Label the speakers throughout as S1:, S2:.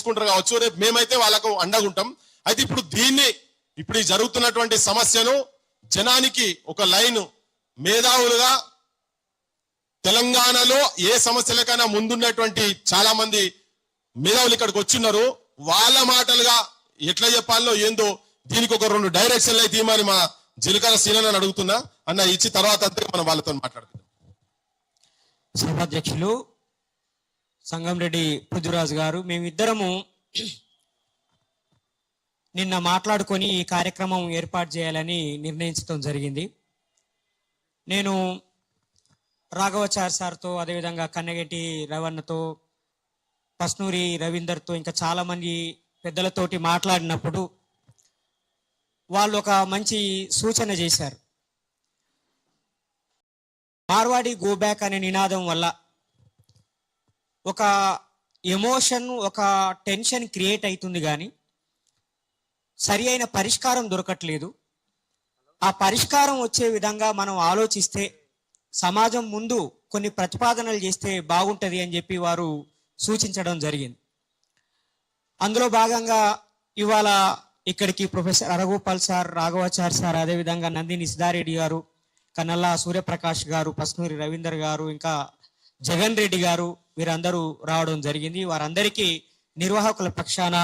S1: చేసుకుంటారు కావచ్చు, రేపు మేమైతే వాళ్ళకు అండగుంటాం. అయితే ఇప్పుడు ఈ జరుగుతున్నటువంటి సమస్యను జనానికి ఒక లైన్ మేధావులుగా తెలంగాణలో ఏ సమస్యలకైనా ముందున్నటువంటి చాలా మంది మేధావులు ఇక్కడికి వచ్చిన్నారు. వాళ్ళ మాటలుగా ఎట్లా చెప్పాలో ఏందో దీనికి ఒక 2 డైరెక్షన్లు అయితే ఇవ్వమని మా జిలకర సీనని అడుగుతున్నా. అన్న ఇచ్చి తర్వాత అంతే మనం వాళ్ళతో మాట్లాడుతున్నాం.
S2: సభాధ్యక్షులు సంగంరెడ్డి పృథ్వీరాజు గారు, మేమిద్దరము నిన్న మాట్లాడుకొని ఈ కార్యక్రమం ఏర్పాటు చేయాలని నిర్ణయించడం జరిగింది. నేను రాఘవాచారి సార్తో, అదేవిధంగా కన్నగెట్టి రవణతో, పస్నూరి రవీందర్తో, ఇంకా చాలా మంది పెద్దలతోటి మాట్లాడినప్పుడు వాళ్ళు ఒక మంచి సూచన చేశారు. మార్వాడి గో బ్యాక్ అనే నినాదం వల్ల ఒక ఎమోషన్, ఒక టెన్షన్ క్రియేట్ అవుతుంది, కానీ సరి అయిన పరిష్కారం దొరకట్లేదు. ఆ పరిష్కారం వచ్చే విధంగా మనం ఆలోచిస్తే, సమాజం ముందు కొన్ని ప్రతిపాదనలు చేస్తే బాగుంటుంది అని చెప్పి వారు సూచించడం జరిగింది. అందులో భాగంగా ఇవాళ ఇక్కడికి professor Haragopal sir, Raghavachari sir, అదేవిధంగా నందిని సిద్ధారెడ్డి గారు, కన్నల్లా సూర్యప్రకాష్ గారు, పస్నూరి రవీందర్ గారు, ఇంకా జగన్ రెడ్డి గారు, వీరందరూ రావడం జరిగింది. వారందరికీ నిర్వాహకుల పక్షాన,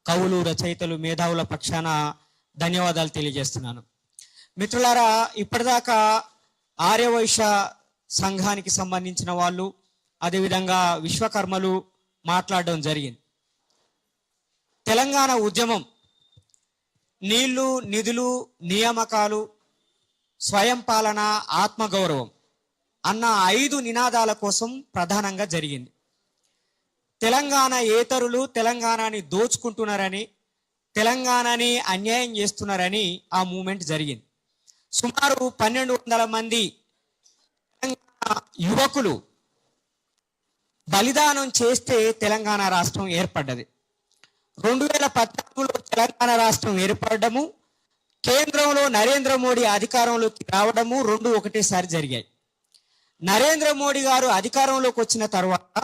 S2: కవులు, రచయితలు, మేధావుల పక్షాన ధన్యవాదాలు తెలియజేస్తున్నాను. మిత్రులారా, ఇప్పటిదాకా ఆర్యవైశ్య సంఘానికి సంబంధించిన వాళ్ళు, అదేవిధంగా విశ్వకర్మలు మాట్లాడడం జరిగింది. తెలంగాణ ఉద్యమం నీళ్లు, నిధులు, నియామకాలు, స్వయం పాలన, ఆత్మగౌరవం అన్న 5 నినాదాల కోసం ప్రధానంగా జరిగింది. తెలంగాణ ఏతరులు తెలంగాణని దోచుకుంటున్నారని, తెలంగాణని అన్యాయం చేస్తున్నారని ఆ మూమెంట్ జరిగింది. సుమారు 1200 మంది తెలంగాణ యువకులు బలిదానం చేస్తే తెలంగాణ రాష్ట్రం ఏర్పడ్డది. 2014లో తెలంగాణ రాష్ట్రం ఏర్పడము, కేంద్రంలో నరేంద్ర మోడీ అధికారంలోకి రావడము 2 ఒకటేసారి జరిగాయి. నరేంద్ర మోడీ గారు అధికారంలోకి వచ్చిన తర్వాత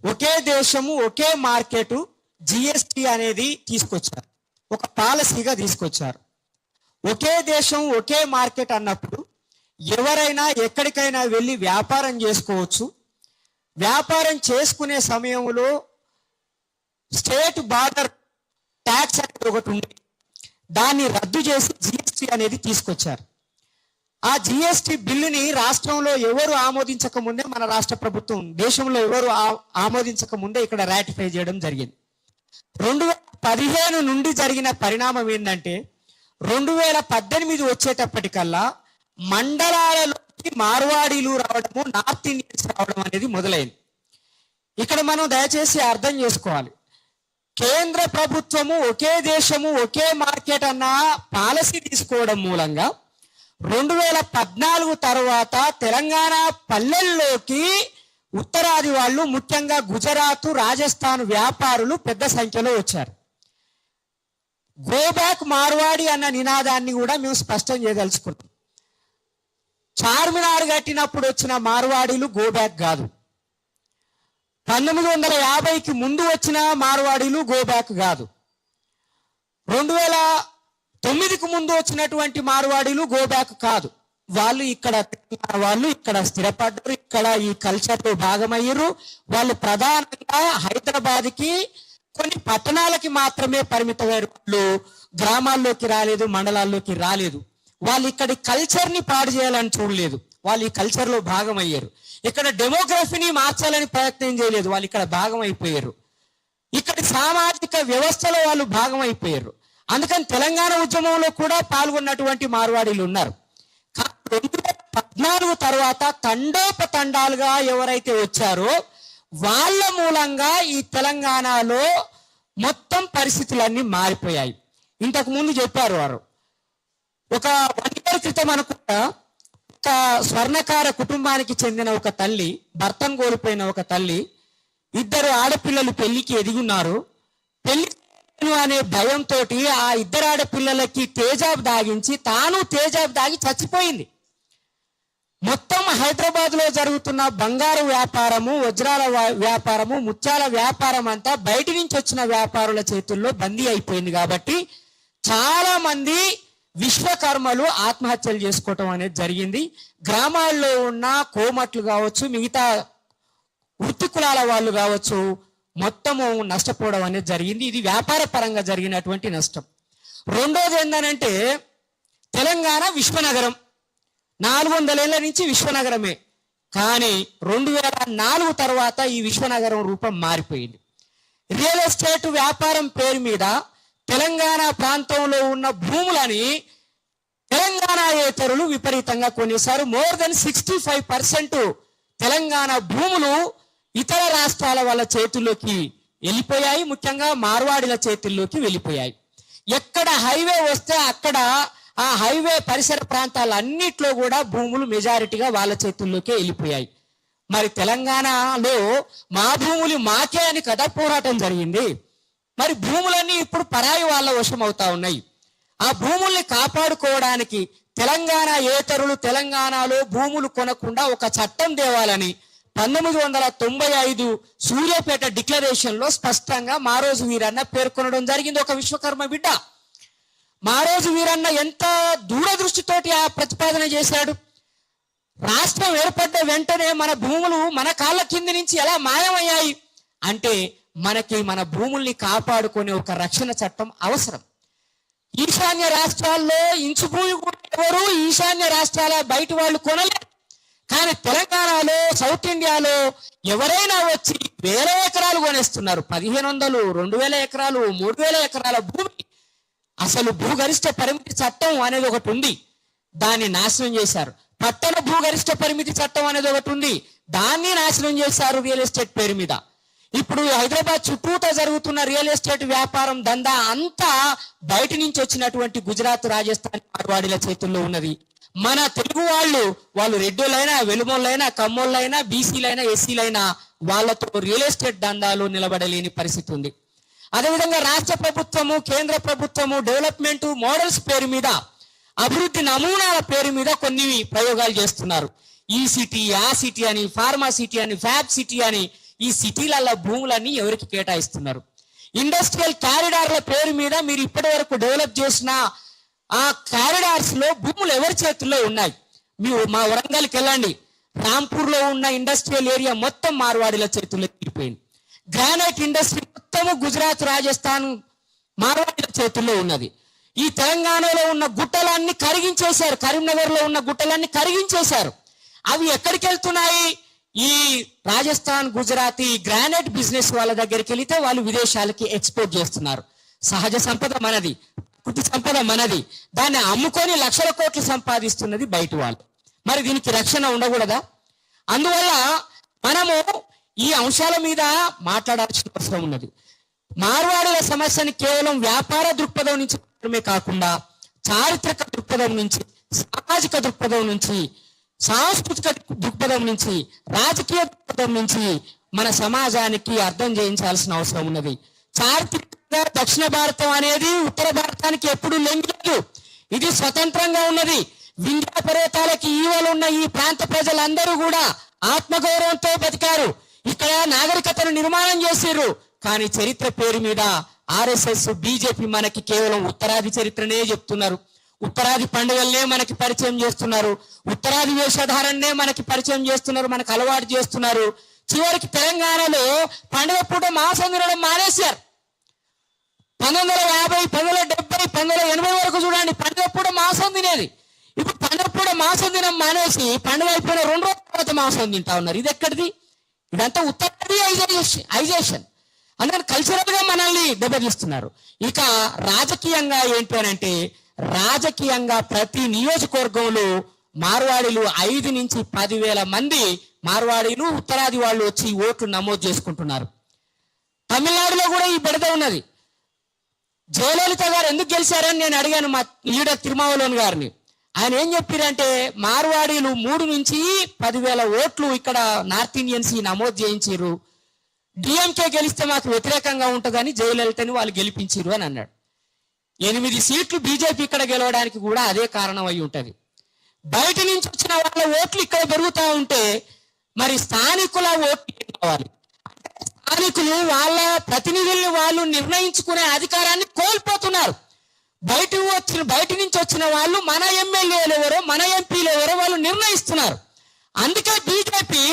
S2: ఒకే దేశము, ఒకే మార్కెట్, జిఎస్టి అనేది తీసుకొచ్చారు, ఒక పాలసీగా తీసుకొచ్చారు. ఒకే దేశం, ఒకే మార్కెట్ అన్నప్పుడు ఎవరైనా ఎక్కడికైనా వెళ్ళి వ్యాపారం చేసుకోవచ్చు. వ్యాపారం చేసుకునే సమయంలో స్టేట్ బార్డర్ ట్యాక్స్ అనేది ఒకటి ఉంది, దాన్ని రద్దు చేసి జిఎస్టి అనేది తీసుకొచ్చారు. ఆ జిఎస్టి బిల్లుని రాష్ట్రంలో ఎవరు ఆమోదించక ముందే, మన రాష్ట్ర ప్రభుత్వం దేశంలో ఎవరు ఆమోదించక ముందే ఇక్కడ రాటిఫై చేయడం జరిగింది. 2015 నుండి జరిగిన పరిణామం ఏంటంటే, 2018 వచ్చేటప్పటికల్లా మండలాలలోకి మార్వాడీలు రావడము, నార్త్ ఇండియన్స్ రావడం అనేది మొదలైంది. ఇక్కడ మనం దయచేసి అర్థం చేసుకోవాలి, కేంద్ర ప్రభుత్వము ఒకే దేశము, ఒకే మార్కెట్ అన్న పాలసీ తీసుకోవడం మూలంగా 2014 తర్వాత తెలంగాణ పల్లెల్లోకి ఉత్తరాది వాళ్ళు, ముఖ్యంగా గుజరాత్, రాజస్థాన్ వ్యాపారులు పెద్ద సంఖ్యలో వచ్చారు. గో బ్యాక్ మార్వాడి అన్న నినాదాన్ని కూడా మేము స్పష్టం చేయదలుచుకున్నాం. చార్మినార్ కట్టినప్పుడు వచ్చిన మార్వాడీలు గో బ్యాక్ కాదు, 1950కి ముందు వచ్చిన మార్వాడీలు గో బ్యాక్ కాదు, 2009కు ముందు వచ్చినటువంటి మార్వాడీలు గో బ్యాక్ కాదు. వాళ్ళు ఇక్కడ స్థిరపడ్డారు, ఇక్కడ ఈ కల్చర్ లో భాగమయ్యారు. వాళ్ళు ప్రధానంగా హైదరాబాద్కి, కొన్ని పట్టణాలకి మాత్రమే పరిమితమయ్యారు. వాళ్ళు గ్రామాల్లోకి రాలేదు, మండలాల్లోకి రాలేదు. వాళ్ళు ఇక్కడి కల్చర్ ని పాడు చేయాలని చూడలేదు, వాళ్ళు ఈ కల్చర్ లో భాగమయ్యారు. ఇక్కడ డెమోగ్రఫీని మార్చాలని ప్రయత్నం చేయలేదు, వాళ్ళు ఇక్కడ భాగం అయిపోయారు. ఇక్కడి సామాజిక వ్యవస్థలో వాళ్ళు భాగం అయిపోయారు. అందుకని తెలంగాణ ఉద్యమంలో కూడా పాల్గొన్నటువంటి మార్వాడీలు ఉన్నారు. 2014 తర్వాత తండోపతండాలుగా ఎవరైతే వచ్చారో వాళ్ళ మూలంగా ఈ తెలంగాణలో మొత్తం పరిస్థితులన్నీ మారిపోయాయి. ఇంతకు ముందు చెప్పారు వారు, ఒక 1 year క్రితం అనుకుంటా, ఒక స్వర్ణకార కుటుంబానికి చెందిన ఒక తల్లి, భర్తను కోల్పోయిన ఒక తల్లి, 2 ఆడపిల్లలు పెళ్లికి ఎదిగున్నారు. పెళ్లి అనే భయంతో ఆ 2 ఆడపిల్లలకి తేజాబ్ దాగించి తాను తేజాబ్ దాగి చచ్చిపోయింది. మొత్తం హైదరాబాద్ లో జరుగుతున్న బంగారు వ్యాపారము, వజ్రాల వ్యాపారము, ముత్యాల వ్యాపారం అంతా బయటి నుంచి వచ్చిన వ్యాపారుల చేతుల్లో బందీ అయిపోయింది. కాబట్టి చాలా మంది విశ్వకర్మలు ఆత్మహత్యలు చేసుకోవటం అనేది జరిగింది. గ్రామాల్లో ఉన్న కోమట్లు కావచ్చు, మిగతా వృత్తి కులాల వాళ్ళు కావచ్చు, మొత్తము నష్టపోవడం అనేది జరిగింది. ఇది వ్యాపార పరంగా జరిగినటువంటి నష్టం. రెండోది ఏంటంటే తెలంగాణ విశ్వనగరం, 400 ఏళ్ల నుంచి విశ్వనగరమే. కానీ 2004 తర్వాత ఈ విశ్వనగరం రూపం మారిపోయింది. రియల్ ఎస్టేట్ వ్యాపారం పేరు మీద తెలంగాణ ప్రాంతంలో ఉన్న భూములని తెలంగాణయేతరులు విపరీతంగా కొనేశారు. మోర్ దెన్ 65% తెలంగాణ భూములు ఇతర రాష్ట్రాల వాళ్ళ చేతుల్లోకి వెళ్ళిపోయాయి. ముఖ్యంగా మార్వాడిల చేతుల్లోకి వెళ్ళిపోయాయి. ఎక్కడ హైవే వస్తే అక్కడ ఆ హైవే పరిసర ప్రాంతాలన్నిట్లో కూడా భూములు మెజారిటీగా వాళ్ళ చేతుల్లోకే వెళ్ళిపోయాయి. మరి తెలంగాణలో మా భూములు మాకే అని కదా పోరాటం జరిగింది. మరి భూములన్నీ ఇప్పుడు పరాయి వాళ్ళ వశం అవుతా ఉన్నాయి. ఆ భూముల్ని కాపాడుకోవడానికి తెలంగాణయేతరులు తెలంగాణలో భూములు కొనకుండా ఒక చట్టం తేవాలని 1995 సూర్యాపేట డిక్లరేషన్ లో స్పష్టంగా మారోజు వీరన్న పేర్కొనడం జరిగింది. ఒక విశ్వకర్మ బిడ్డ మారోజు వీరన్న ఎంత దూరదృష్టితోటి ఆ ప్రతిపాదన చేశాడు. రాష్ట్రం ఏర్పడ్డ వెంటనే మన భూములు మన కాళ్ళ కింద నుంచి ఎలా మాయమయ్యాయి అంటే మనకి మన భూముల్ని కాపాడుకునే ఒక రక్షణ చట్టం అవసరం. ఈశాన్య రాష్ట్రాల్లో ఇంచు భూమి కూడా ఎవరు ఈశాన్య రాష్ట్రాల బయట వాళ్ళు కొనలేరు. కానీ తెలంగాణలో, సౌత్ ఇండియాలో ఎవరైనా వచ్చి 1000 ఎకరాలు కొనేస్తున్నారు. 1500, 2000 ఎకరాలు, 3000 ఎకరాల భూమి. అసలు భూగరిష్ట పరిమితి చట్టం అనేది ఒకటి ఉంది, దాన్ని నాశనం చేశారు. పట్టణ భూగరిష్ట పరిమితి చట్టం అనేది ఒకటి ఉంది, దాన్ని నాశనం చేశారు రియల్ ఎస్టేట్ పేరు మీద. ఇప్పుడు హైదరాబాద్ చుట్టూతో జరుగుతున్న రియల్ ఎస్టేట్ వ్యాపారం దందా అంతా బయట నుంచి వచ్చినటువంటి గుజరాత్, రాజస్థాన్, మార్వాడిల చేతుల్లో ఉన్నది. మన తెలుగు వాళ్ళు రెడ్డిలైనా, వెలుమోళ్ళైనా, కమ్మోళ్ళైనా, బీసీలైనా, ఎస్సీలైనా వాళ్ళతో రియల్ ఎస్టేట్ దందాలో నిలబడలేని పరిస్థితి ఉంది. అదేవిధంగా రాష్ట్ర ప్రభుత్వము, కేంద్ర ప్రభుత్వము డెవలప్మెంట్ మోడల్స్ పేరు మీద, అభివృద్ధి నమూనాల పేరు మీద కొన్ని ప్రయోగాలు చేస్తున్నారు. ఈ సిటీ, ఆ సిటీ అని, ఫార్మా సిటీ అని, ఫ్యాబ్ సిటీ అని, ఈ సిటీలలో భూములన్నీ ఎవరికి కేటాయిస్తున్నారు. ఇండస్ట్రియల్ కారిడార్ల పేరు మీద మీరు ఇప్పటి వరకు డెవలప్ చేసిన ఆ కారిడార్స్ లో భూములు ఎవరి చేతుల్లో ఉన్నాయి? మీరు మా వరంగల్కి వెళ్ళండి, రాంపూర్ లో ఉన్న ఇండస్ట్రియల్ ఏరియా మొత్తం మార్వాడిల చేతుల్లో వెళ్ళిపోయింది. గ్రానైట్ ఇండస్ట్రీ మొత్తము గుజరాత్, రాజస్థాన్, మార్వాడిల చేతుల్లో ఉన్నది. ఈ తెలంగాణలో ఉన్న గుట్టలన్నీ కరిగించేశారు, కరీంనగర్ లో ఉన్న గుట్టలన్నీ కరిగించేశారు. అవి ఎక్కడికి వెళ్తున్నాయి? ఈ రాజస్థాన్, గుజరాతీ గ్రానైట్ బిజినెస్ వాళ్ళ దగ్గరికి వెళితే వాళ్ళు విదేశాలకి ఎక్స్పోర్ట్ చేస్తున్నారు. సహజ సంపద మనది, ప్రకృతి సంపద మనది, దాన్ని అమ్ముకొని లక్షల కోట్లు సంపాదిస్తున్నది బయట వాళ్ళు. మరి దీనికి రక్షణ ఉండకూడదా? అందువల్ల మనము ఈ అంశాల మీద మాట్లాడాల్సిన అవసరం ఉన్నది. మార్వాడుల సమస్యని కేవలం వ్యాపార దృక్పథం నుంచి మాత్రమే కాకుండా చారిత్రక దృక్పథం నుంచి, సామాజిక దృక్పథం నుంచి, సాంస్కృతిక దృక్పథం నుంచి, రాజకీయ దృక్పథం నుంచి మన సమాజానికి అర్థం చేయించాల్సిన అవసరం ఉన్నది. చారిత్రకంగా దక్షిణ భారతం అనేది ఉత్తర భారతానికి ఎప్పుడు లొంగలేదు. ఇది స్వతంత్రంగా ఉన్నది. వింధ్య పర్వతాలకి ఈవలు ఉన్న ఈ ప్రాంత ప్రజలందరూ కూడా ఆత్మగౌరవంతో బతికారు. ఇక్కడ నాగరికతను నిర్మాణం చేసిర్రు. కానీ చరిత్ర పేరు మీద ఆర్ఎస్ఎస్, బీజేపీ మనకి కేవలం ఉత్తరాది చరిత్రనే చెప్తున్నారు. ఉత్తరాది పండుగలనే మనకి పరిచయం చేస్తున్నారు, ఉత్తరాది వేషధారణనే మనకి పరిచయం చేస్తున్నారు, మనకు అలవాటు చేస్తున్నారు. చివరికి తెలంగాణలో పండుగ పూట మాంసం తినడం మానేశారు. 1950, 1970, 1980 వరకు చూడండి పండుగ పూట మాంసం తినేది. ఇప్పుడు పండుగ పూట మాంసం తినడం మానేసి పండుగ అయిపోయిన 2 రోజుల తర్వాత మాంసం తింటా ఉన్నారు. ఇది ఎక్కడిది? ఇదంతా ఉత్తరాది ఐజేషన్. అందుకని కల్చరల్ గా మనల్ని దెబ్బతీస్తున్నారు. ఇక రాజకీయంగా ఏంటి అని అంటే, రాజకీయంగా ప్రతి నియోజకవర్గంలో మార్వాడీలు 5 నుంచి 10,000 మంది మార్వాడీలు, ఉత్తరాది వాళ్ళు వచ్చి ఓట్లు నమోదు చేసుకుంటున్నారు. తమిళనాడులో కూడా ఈ బెడద ఉన్నది. జయలలిత గారు ఎందుకు గెలిచారని నేను అడిగాను మా లీడర్ తిరుమావలోన్ గారిని. ఆయన ఏం చెప్పారంటే, మార్వాడీలు 3 నుంచి 10,000 ఓట్లు ఇక్కడ నార్త్ ఇండియన్స్ నమోదు చేయించారు, డిఎంకే గెలిస్తే మాకు వ్యతిరేకంగా ఉంటుందని జయలలితని వాళ్ళు గెలిపించారు అని అన్నాడు. 8 సీట్లు బీజేపీ ఇక్కడ గెలవడానికి కూడా అదే కారణం అయి ఉంటది.
S3: బయట నుంచి వచ్చిన వాళ్ళ ఓట్లు ఇక్కడ పెరుగుతూ ఉంటే మరి స్థానికుల ఓట్లు ఏం కావాలి? స్థానికులు వాళ్ళ ప్రతినిధుల్ని వాళ్ళు నిర్ణయించుకునే అధికారాన్ని కోల్పోతున్నారు. బయట నుంచి వచ్చిన వాళ్ళు మన ఎమ్మెల్యేలు ఎవరో మన ఎంపీలు ఎవరో వాళ్ళు నిర్ణయిస్తున్నారు. అందుకే బీజేపీ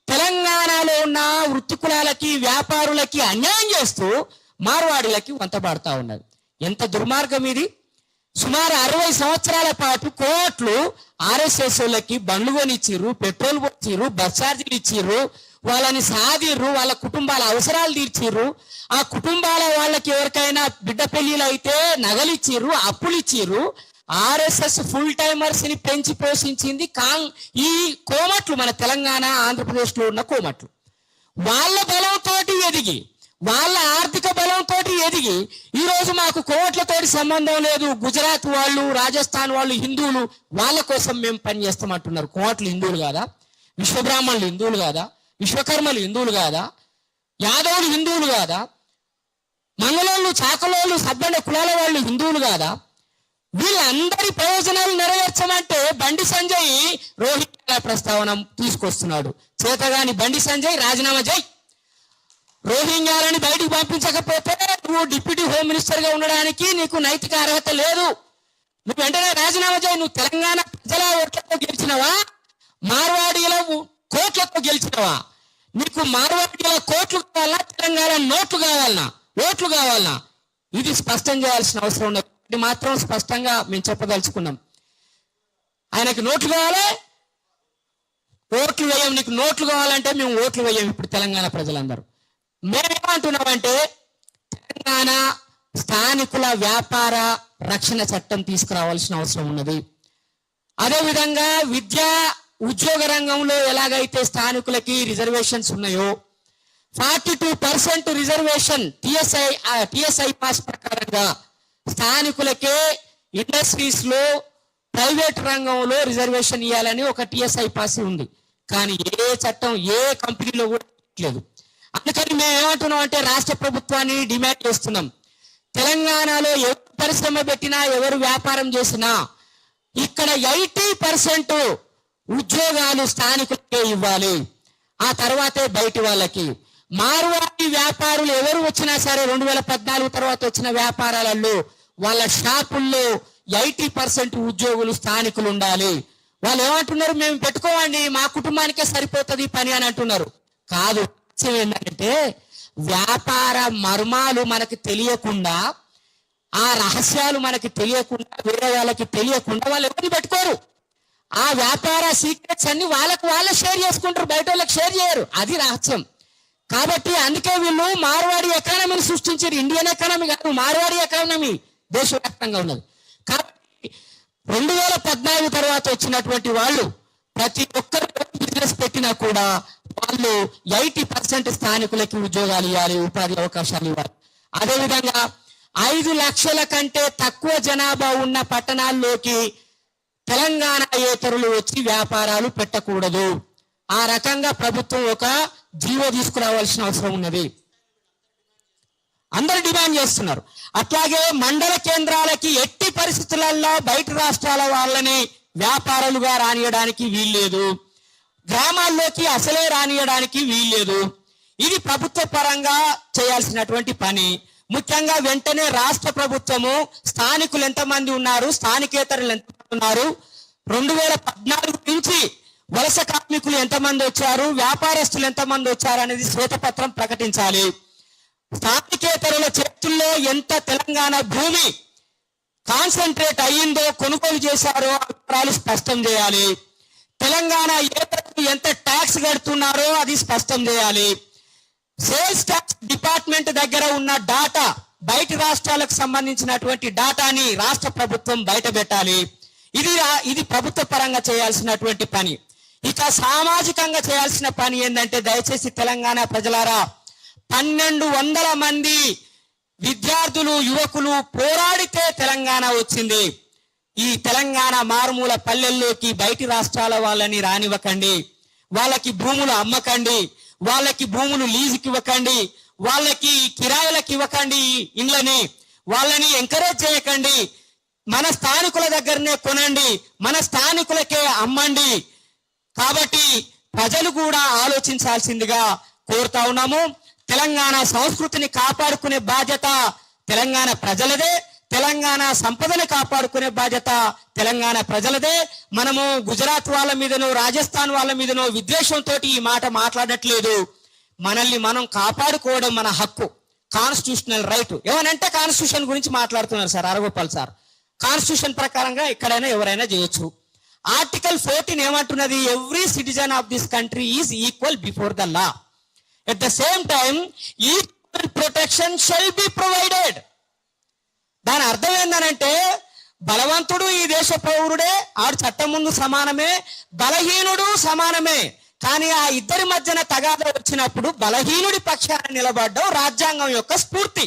S3: తెలంగాణలో ఉన్న వృత్తి కులాలకి వ్యాపారులకి అన్యాయం చేస్తూ మార్వాడీలకి వంతపాడుతూ ఉన్నది. ఎంత దుర్మార్గం ఇది! సుమారు 60 సంవత్సరాల పాటు కోట్లు ఆర్ఎస్ఎస్ వాళ్ళకి బండ్లు కొనిచ్చిర్రు, పెట్రోల్ కొనిచ్చిర్రు, బస్ ఛార్జీలు ఇచ్చిర్రు, వాళ్ళని సాదిర్రు, వాళ్ళ కుటుంబాల అవసరాలు తీర్చిర్రు. ఆ కుటుంబాల వాళ్ళకి ఎవరికైనా బిడ్డ పెళ్లిలు అయితే నగలు ఇచ్చిర్రు, అప్పులు ఇచ్చిర్రు. ఆర్ఎస్ఎస్ ఫుల్ టైమర్స్ ని పెంచి పోషించింది ఈ కోమట్లు, మన తెలంగాణ ఆంధ్రప్రదేశ్ లో ఉన్న కోమట్లు. వాళ్ళ బలంతో ఎదిగి, వాళ్ళ ఆర్థిక బలంతో ఎదిగి ఈ రోజు మాకు కోట్లతోటి సంబంధం లేదు, గుజరాత్ వాళ్ళు, రాజస్థాన్ వాళ్ళు హిందువులు, వాళ్ళ కోసం మేము పనిచేస్తామంటున్నారు. కోట్లు హిందువులు కాదా? విశ్వబ్రాహ్మణులు హిందువులు కాదా? విశ్వకర్మలు హిందువులు కాదా? యాదవులు హిందువులు కాదా? మంగళోళ్ళు, చాకలోళ్ళు, సబ్బండ కులాల వాళ్ళు హిందువులు కాదా? వీళ్ళందరి ప్రయోజనాలు నెరవేర్చమంటే బండి సంజయ్ రోహింగ్యాల ప్రస్తావన తీసుకొస్తున్నాడు. చేతగాని బండి సంజయ్ రాజీనామా చేయి. రోహింగ్యాలని బయటికి పంపించకపోతే నువ్వు డిప్యూటీ హోమ్ మినిస్టర్ గా ఉండడానికి నీకు నైతిక అర్హత లేదు. నువ్వు వెంటనే రాజీనామా చేయి. నువ్వు తెలంగాణ ప్రజల ఓట్లతో గెలిచినవా, మార్వాడీల కోట్లతో గెలిచినవా? నీకు మార్వాడీల కోట్లు కావాలన్నా, తెలంగాణ నోట్లు కావాలన్నా, ఓట్లు కావాలన్నా? ఇది స్పష్టం చేయాల్సిన అవసరం ఉన్నది. ఇది మాత్రం స్పష్టంగా మేము చెప్పదలుచుకున్నాం. ఆయనకి నోట్లు కావాలి, ఓట్లు వేయం. నీకు నోట్లు కావాలంటే మేము ఓట్లు వేయం. ఇప్పుడు తెలంగాణ ప్రజలందరూ మేమేమంటున్నామంటే తెలంగాణ స్థానికుల వ్యాపార రక్షణ చట్టం తీసుకురావాల్సిన అవసరం ఉన్నది. అదేవిధంగా విద్యా ఉద్యోగ రంగంలో ఎలాగైతే స్థానికులకి రిజర్వేషన్స్ ఉన్నాయో 42% రిజర్వేషన్ టిఎస్ఐ పాస్ ప్రకారంగా స్థానికులకే ఇండస్ట్రీస్ లో, ప్రైవేట్ రంగంలో రిజర్వేషన్ ఇవ్వాలని ఒక టిఎస్ఐ పాస్ ఉంది. కానీ ఏ చట్టం ఏ కంపెనీలో కూడా లేదు. అందుకని మేము ఏమంటున్నాం అంటే రాష్ట్ర ప్రభుత్వాన్ని డిమాండ్ చేస్తున్నాం. తెలంగాణలో ఎవరు పరిశ్రమ పెట్టినా, ఎవరు వ్యాపారం చేసినా ఇక్కడ 80% ఉద్యోగాలు స్థానికులకే ఇవ్వాలి. ఆ తర్వాతే బయటి వాళ్ళకి. మార్వాడి వ్యాపారులు ఎవరు వచ్చినా సరే 2014 తర్వాత వచ్చిన వ్యాపారాలలో వాళ్ళ షాపుల్లో 80% ఉద్యోగులు స్థానికులు ఉండాలి. వాళ్ళు ఏమంటున్నారు, మేము పెట్టుకోవండి, మా కుటుంబానికే సరిపోతుంది పని అని అంటున్నారు. కాదు, ఏంటంటే వ్యాపార మర్మాలు మనకి తెలియకుండా, ఆ రహస్యాలు మనకి తెలియకుండా, వేరే వాళ్ళకి తెలియకుండా వాళ్ళు ఎవరిని పెట్టుకోరు. ఆ వ్యాపార సీక్రెట్స్ అన్ని వాళ్ళే షేర్ చేసుకుంటారు, బయట వాళ్ళకి షేర్ చేయరు. అది రహస్యం. కాబట్టి అందుకే వీళ్ళు మార్వాడి ఎకానమీని సృష్టించారు. ఇండియన్ ఎకానమీ కాదు, మార్వాడి ఎకానమీ దేశవ్యాప్తంగా ఉన్నది. కాబట్టి 2014 తర్వాత వచ్చినటువంటి వాళ్ళు ప్రతి ఒక్కరు బిజినెస్ పెట్టినా కూడా వాళ్ళు 80% స్థానికులకి ఉద్యోగాలు ఇవ్వాలి, ఉపాధి అవకాశాలు ఇవ్వాలి. అదేవిధంగా 5 లక్షల కంటే తక్కువ జనాభా ఉన్న పట్టణాల్లోకి తెలంగాణయేతరులు వచ్చి వ్యాపారాలు పెట్టకూడదు. ఆ రకంగా ప్రభుత్వం ఒక జీవో తీసుకురావాల్సిన అవసరం ఉన్నది. అందరూ డిమాండ్ చేస్తున్నారు. అట్లాగే మండల కేంద్రాలకి ఎట్టి పరిస్థితులలో బయట రాష్ట్రాల వాళ్ళని వ్యాపారులుగా రానియడానికి వీల్లేదు. గ్రామాల్లోకి అసలే రానియడానికి వీల్లేదు. ఇది ప్రభుత్వ పరంగా చేయాల్సినటువంటి పని. ముఖ్యంగా వెంటనే రాష్ట్ర ప్రభుత్వము స్థానికులు ఎంతమంది ఉన్నారు, స్థానికేతరులు ఎంతమంది ఉన్నారు, 2014 నుంచి వలస కార్మికులు ఎంతమంది వచ్చారు, వ్యాపారస్తులు ఎంతమంది వచ్చారు అనేది శ్వేతపత్రం ప్రకటించాలి. స్థానికేతరుల చేతుల్లో ఎంత తెలంగాణ భూమి కాన్సన్ట్రేట్ అయ్యిందో, కొనుగోలు చేశారో వివరాలు స్పష్టం చేయాలి. తెలంగాణ ఎంత ట్యాక్స్ కడుతున్నారో అది స్పష్టం చేయాలి. సేల్స్ ట్యాక్స్ డిపార్ట్మెంట్ దగ్గర ఉన్న డాటా, బయట రాష్ట్రాలకు సంబంధించినటువంటి డాటాని రాష్ట్ర ప్రభుత్వం బయట పెట్టాలి. ఇది ప్రభుత్వ పరంగా చేయాల్సినటువంటి పని. ఇక సామాజికంగా చేయాల్సిన పని ఏంటంటే, దయచేసి తెలంగాణ ప్రజలారా, 1200 మంది విద్యార్థులు, యువకులు పోరాడితే తెలంగాణ వచ్చింది. ఈ తెలంగాణ మారుమూల పల్లెల్లోకి బయటి రాష్ట్రాల వాళ్ళని రానివ్వకండి. వాళ్ళకి భూములు అమ్మకండి, వాళ్ళకి భూములు లీజుకి ఇవ్వకండి, వాళ్ళకి కిరాయిలకు ఇవ్వకండి, ఇండ్లని వాళ్ళని ఎంకరేజ్ చేయకండి. మన స్థానికుల దగ్గరనే కొనండి, మన స్థానికులకే అమ్మండి. కాబట్టి ప్రజలు కూడా ఆలోచించాల్సిందిగా కోరుతా ఉన్నాము. తెలంగాణ సంస్కృతిని కాపాడుకునే బాధ్యత తెలంగాణ ప్రజలదే, తెలంగాణ సంపదను కాపాడుకునే బాధ్యత తెలంగాణ ప్రజలదే. మనము గుజరాత్ వాళ్ళ మీదనో రాజస్థాన్ వాళ్ళ మీదనో విద్వేషంతో ఈ మాట మాట్లాడట్లేదు. మనల్ని మనం కాపాడుకోవడం మన హక్కు, కాన్స్టిట్యూషనల్ రైట్. ఏమనంటే కాన్స్టిట్యూషన్ గురించి మాట్లాడుతున్నారు సార్ అరగోపాల్ సార్. కాన్స్టిట్యూషన్ ప్రకారంగా ఎక్కడైనా ఎవరైనా చేయొచ్చు. ఆర్టికల్ 14 ఏమంటున్నది? Every citizen of this country is equal before the law. At the same time equal protection shall be provided. దాని అర్థం ఏందనంటే బలవంతుడు ఈ దేశ పౌరుడే, ఆడు చట్టం ముందు సమానమే, బలహీనుడు సమానమే. కానీ ఆ ఇద్దరి మధ్యన తగాదా వచ్చినప్పుడు బలహీనుడి పక్షాన నిలబడ్డం రాజ్యాంగం యొక్క స్ఫూర్తి.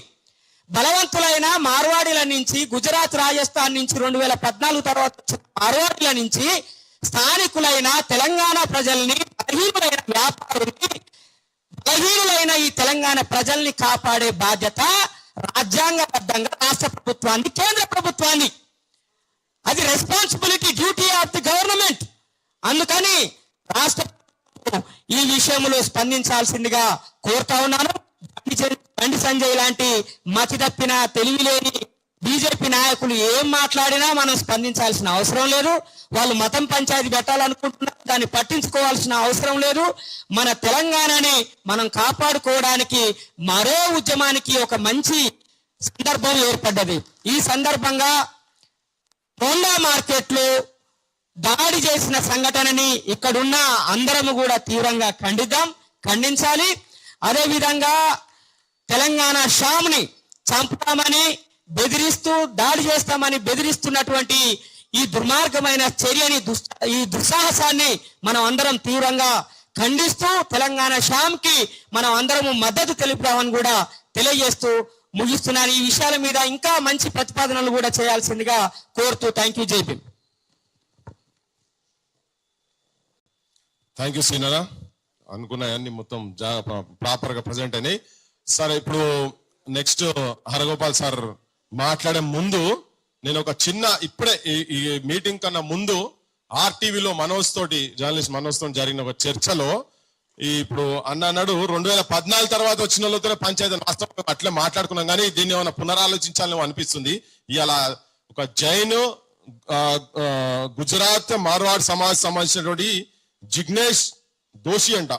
S3: బలవంతులైన మార్వాడీల నుంచి, గుజరాత్ రాజస్థాన్ నుంచి 2014 తర్వాత వచ్చిన మార్వాడీల నుంచి స్థానికులైన తెలంగాణ ప్రజల్ని, బలహీనులైన వ్యాపారుల్ని, బలహీనులైన ఈ తెలంగాణ ప్రజల్ని కాపాడే బాధ్యత రాజ్యాంగబద్ధంగా రాష్ట్ర ప్రభుత్వాన్ని, కేంద్ర ప్రభుత్వాన్ని. అది responsibility, duty of the government. అందుకని రాష్ట్ర ఈ విషయంలో స్పందించాల్సిందిగా కోరుతా ఉన్నాను. బండి సంజయ్ లాంటి మతి తప్పిన తెలివిలేని బీజేపీ నాయకులు ఏం మాట్లాడినా మనం స్పందించాల్సిన అవసరం లేదు. వాళ్ళు మతం పంచాయతీ పెట్టాలనుకుంటున్నారు, దాన్ని పట్టించుకోవాల్సిన అవసరం లేదు. మన తెలంగాణని మనం కాపాడుకోవడానికి మరో ఉద్యమానికి ఒక మంచి సందర్భం ఏర్పడ్డది. ఈ సందర్భంగా హోండా మార్కెట్ లో దాడి చేసిన సంఘటనని ఇక్కడున్న అందరము కూడా తీవ్రంగా ఖండించాలి. అదేవిధంగా తెలంగాణ షామ్ని చంపుతామని బెదిరిస్తూ, దాడి చేస్తామని బెదిరిస్తున్నటువంటి ఈ దుర్మార్గమైన చర్యని, ఈ దుస్సాహసాన్ని మనం అందరం తీవ్రంగా ఖండిస్తూ తెలంగాణ షామ్కి మనం అందరము మద్దతు తెలుపుతామని కూడా తెలియజేస్తూ ముగిస్తున్నాను. ఈ విషయాల మీద ఇంకా మంచి ప్రతిపాదనలు కూడా చేయాల్సిందిగా కోరుతూ thank you. Jai Bhim.
S1: Thank you సీనరా. అనుకున్నాయన్ని మొత్తం ప్రాపర్ గా ప్రజెంట్ అయినాయి. సార్ ఇప్పుడు నెక్స్ట్ హరగోపాల్ సార్ మాట్లాడే ముందు నేను ఒక చిన్న, ఇప్పుడే ఈ మీటింగ్ కన్నా ముందు ఆర్టీవీలో జర్నలిస్ట్ మనోజ్ తోటి జరిగిన ఒక చర్చలో ఇప్పుడు అన్నాడు 2014 తర్వాత వచ్చిన వాళ్ళతో పంచాయతీ వాస్తవం అట్లే మాట్లాడుకున్నాం, కానీ దీన్ని ఏమైనా పునరాలోచించాలని అనిపిస్తుంది. ఇవాళ ఒక జైన్, గుజరాత్ మార్వాడ్ సమాజ్ సంబంధించినటువంటి జిగ్నేష్ దోషి అంట,